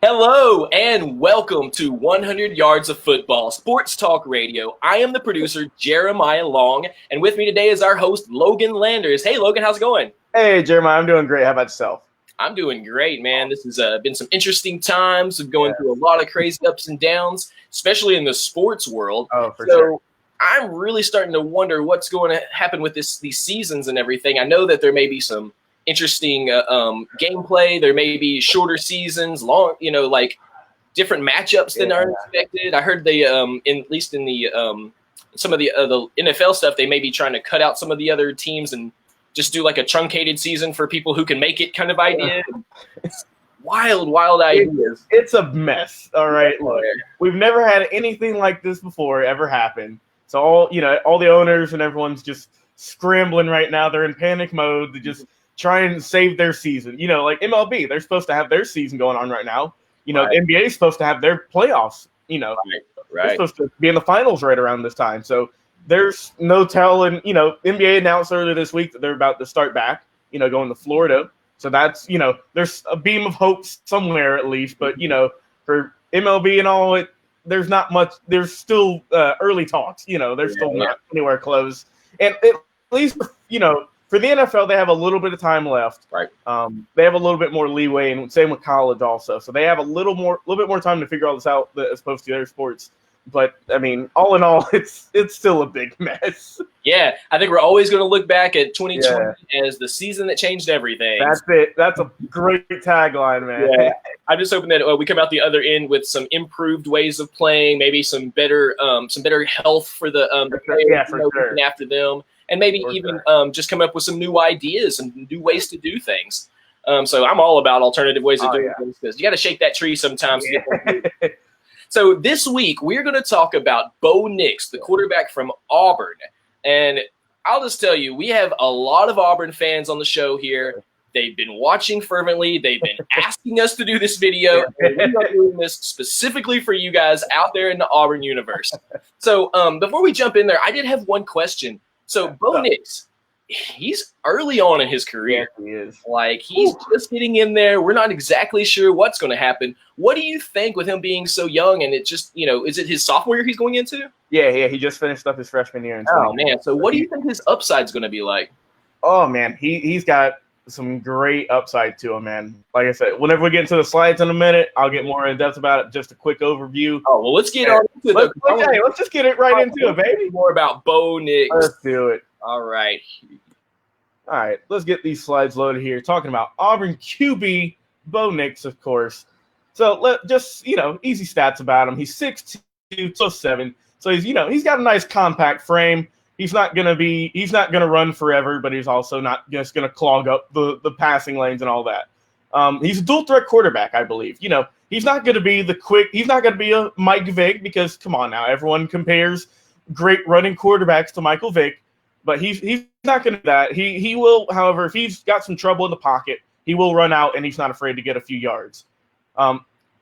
Hello and welcome to 100 Yards of Football, Sports Talk Radio. I am the producer, Jeremiah Long, and with me today is our host, Logan Landers. Hey, Logan, how's it going? Hey, Jeremiah, I'm doing great. How about yourself? I'm doing great, man. This has been some interesting times of going through a lot of crazy ups and downs, especially in the sports world. Oh, for sure. I'm really starting to wonder what's going to happen with these seasons and everything. I know that there may be some interesting gameplay. There may be shorter seasons, long, like different matchups than are expected. I heard they, at least in the some of the NFL stuff, they may be trying to cut out some of the other teams and just do like a truncated season for people who can make it kind of idea. It's wild ideas. It's a mess. All right, look, we've never had anything like this before ever happen. So all the owners and everyone's just scrambling right now. They're in panic mode to just try and save their season. Like MLB, they're supposed to have their season going on right now. The NBA is supposed to have their playoffs. They're supposed to be in the finals right around this time. So there's no telling. NBA announced earlier this week that they're about to start back. Going to Florida. So that's there's a beam of hope somewhere at least. But for MLB and all, there's not much. There's still early talks. They're still not anywhere close. And at least for the NFL, they have a little bit of time left. Right. They have a little bit more leeway, and same with college also. So they have a little bit more time to figure all this out as opposed to other sports. But I mean, all in all, it's still a big mess. Yeah, I think we're always going to look back at 2020 as the season that changed everything. That's it. That's a great tagline, man. Yeah. I'm just hoping that we come out the other end with some improved ways of playing, maybe some better health for the players, for sure. After them, and maybe just come up with some new ideas and new ways to do things. So I'm all about alternative ways of doing things because you got to shake that tree sometimes. Yeah. So this week, we're going to talk about Bo Nix, the quarterback from Auburn. And I'll just tell you, we have a lot of Auburn fans on the show here. They've been watching fervently. They've been asking us to do this video. And we are doing this specifically for you guys out there in the Auburn universe. So before we jump in there, I did have one question. So Bo Nix, he's early on in his career. Yeah, he is. Like, he's just getting in there. We're not exactly sure what's going to happen. What do you think with him being so young? And it just, is it his sophomore year he's going into? Yeah. He just finished up his freshman year. Oh, man. So what do you think his upside's going to be like? Oh, man. He's got some great upside to him, man. Like I said, whenever we get into the slides in a minute, I'll get more in depth about it. Just a quick overview. Oh, well, let's get on into it. Let's just get it right into it, baby. More about Bo Nix. Let's do it. All right. Let's get these slides loaded here. Talking about Auburn QB Bo Nix, of course. So easy stats about him. He's 6'2", 207. So he's got a nice compact frame. He's not gonna run forever, but he's also not just gonna clog up the passing lanes and all that. He's a dual threat quarterback, I believe. He's not gonna be he's not gonna be a Mike Vick because come on now, everyone compares great running quarterbacks to Michael Vick. But he's not going to do that. He will, however, if he's got some trouble in the pocket, he will run out, and he's not afraid to get a few yards.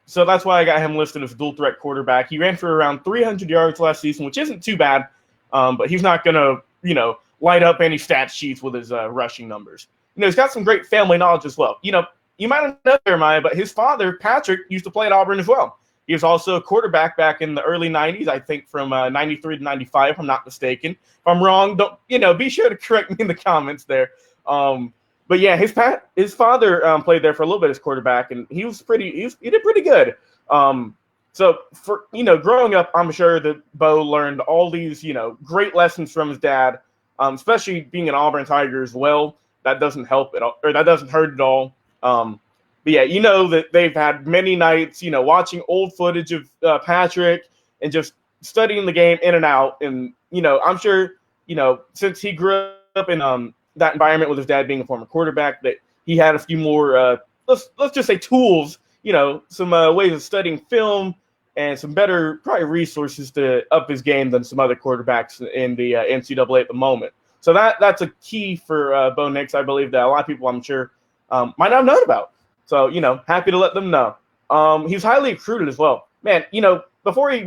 So that's why I got him listed as a dual threat quarterback. He ran for around 300 yards last season, which isn't too bad. But he's not going to, light up any stat sheets with his rushing numbers. He's got some great family knowledge as well. You might not know Jeremiah, but his father, Patrick, used to play at Auburn as well. He was also a quarterback back in the early 90s, I think from 93 to 95, if I'm not mistaken. If I'm wrong, be sure to correct me in the comments there. But yeah, his father played there for a little bit as quarterback, and he did pretty good. So for growing up, I'm sure that Bo learned all these great lessons from his dad, especially being an Auburn Tiger as well. That doesn't help at all, or that doesn't hurt at all. But yeah, that they've had many nights, watching old footage of Patrick and just studying the game in and out. And, I'm sure, since he grew up in that environment with his dad being a former quarterback, that he had a few more, let's just say tools, some ways of studying film and some better probably resources to up his game than some other quarterbacks in the NCAA at the moment. So that's a key for Bo Nix, I believe, that a lot of people, I'm sure, might not have known about. So, happy to let them know. He's highly recruited as well. Man, before he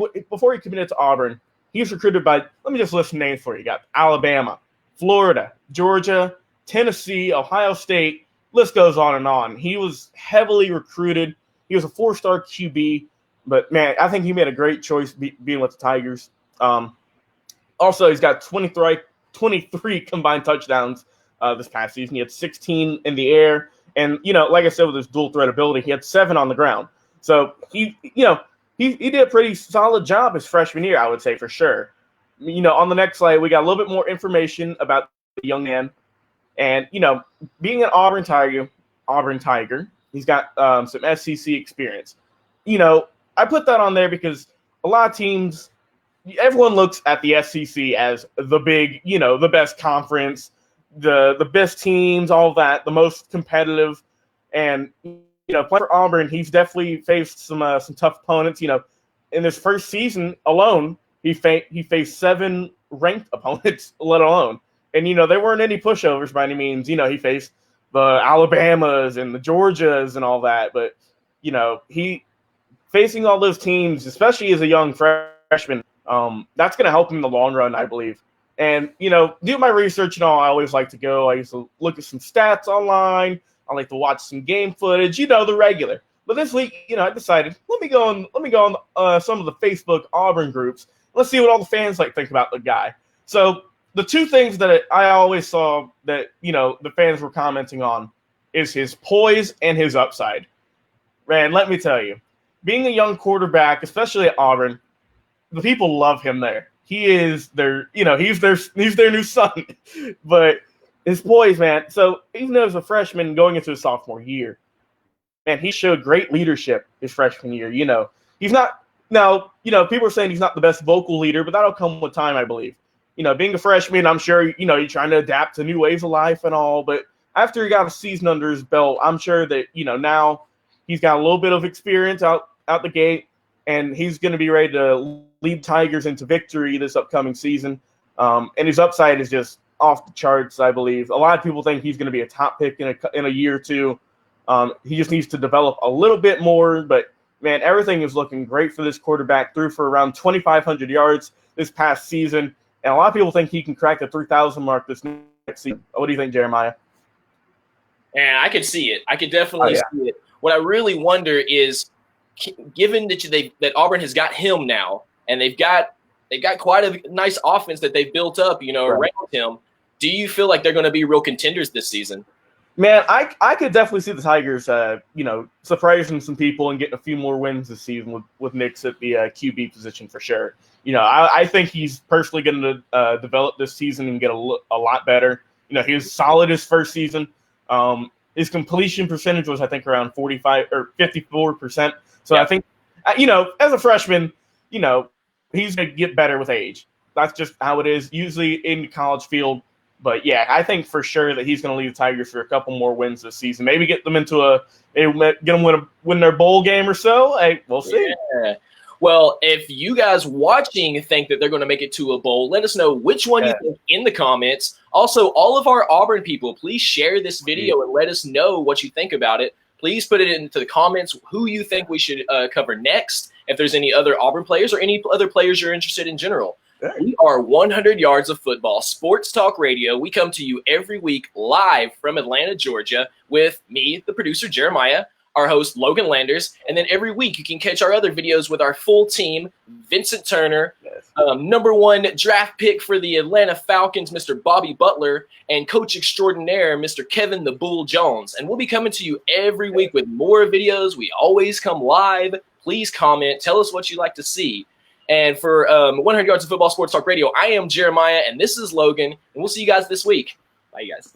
committed to Auburn, he was recruited by, let me just list some names for you. You got Alabama, Florida, Georgia, Tennessee, Ohio State. List goes on and on. He was heavily recruited He was a 4-star QB, but, man, I think he made a great choice being with the Tigers. Also, he's got 23 combined touchdowns this past season. He had 16 in the air. And, like I said, with his dual threat ability, he had 7 on the ground. So, he did a pretty solid job his freshman year, I would say, for sure. On the next slide, we got a little bit more information about the young man. And, being an Auburn Tiger, he's got some SEC experience. I put that on there because a lot of teams, everyone looks at the SEC as the big, the best conference, the best teams, all that, the most competitive. And, playing for Auburn, he's definitely faced some tough opponents. In his first season alone, he faced 7 ranked opponents, let alone. And, they weren't any pushovers by any means. He faced the Alabamas and the Georgias and all that. But, he facing all those teams, especially as a young freshman, that's going to help him in the long run, I believe. And, do my research and all. I always like to go. I used to look at some stats online. I like to watch some game footage, the regular. But this week, I decided, let me go on some of the Facebook Auburn groups. Let's see what all the fans think about the guy. So the 2 things that I always saw that, the fans were commenting on is his poise and his upside. Man, let me tell you, being a young quarterback, especially at Auburn, the people love him there. He is their, he's their new son. But his poise, man. So even though as a freshman going into his sophomore year, man, he showed great leadership his freshman year. He's not now. People are saying he's not the best vocal leader, but that'll come with time, I believe. Being a freshman, I'm sure you're trying to adapt to new ways of life and all. But after he got a season under his belt, I'm sure that now he's got a little bit of experience out the gate, and he's going to be ready to lead Tigers into victory this upcoming season. And his upside is just off the charts, I believe. A lot of people think he's going to be a top pick in a year or two. He just needs to develop a little bit more. But, man, everything is looking great for this quarterback. Threw for around 2,500 yards this past season. And a lot of people think he can crack the 3,000 mark this next season. What do you think, Jeremiah? And I could see it. I could definitely see it. What I really wonder is, given that Auburn has got him now, and they've got quite a nice offense that they've built up, around him. Do you feel like they're going to be real contenders this season? Man, I could definitely see the Tigers, surprising some people and getting a few more wins this season with Nix at the QB position for sure. I think he's personally going to develop this season and get a lot better. He was solid his first season. His completion percentage was, I think, around 45 or 54%. So I think, as a freshman, he's going to get better with age. That's just how it is, usually in the college field. But, yeah, I think for sure that he's going to lead the Tigers for a couple more wins this season. Maybe get them win their bowl game or so. Hey, we'll see. Yeah. Well, if you guys watching think that they're going to make it to a bowl, let us know which one you think in the comments. Also, all of our Auburn people, please share this video and let us know what you think about it. Please put it into the comments who you think we should cover next, if there's any other Auburn players or any other players you're interested in general. We are 100 Yards of Football, Sports Talk Radio. We come to you every week live from Atlanta, Georgia, with me, the producer, Jeremiah, our host, Logan Landers, and then every week you can catch our other videos with our full team, Vincent Turner, #1 draft pick for the Atlanta Falcons, Mr. Bobby Butler, and coach extraordinaire, Mr. Kevin the Bull Jones. And we'll be coming to you every week with more videos. We always come live. Please comment. Tell us what you'd like to see. And for 100 Yards of Football Sports Talk Radio, I am Jeremiah, and this is Logan, and we'll see you guys this week. Bye, you guys.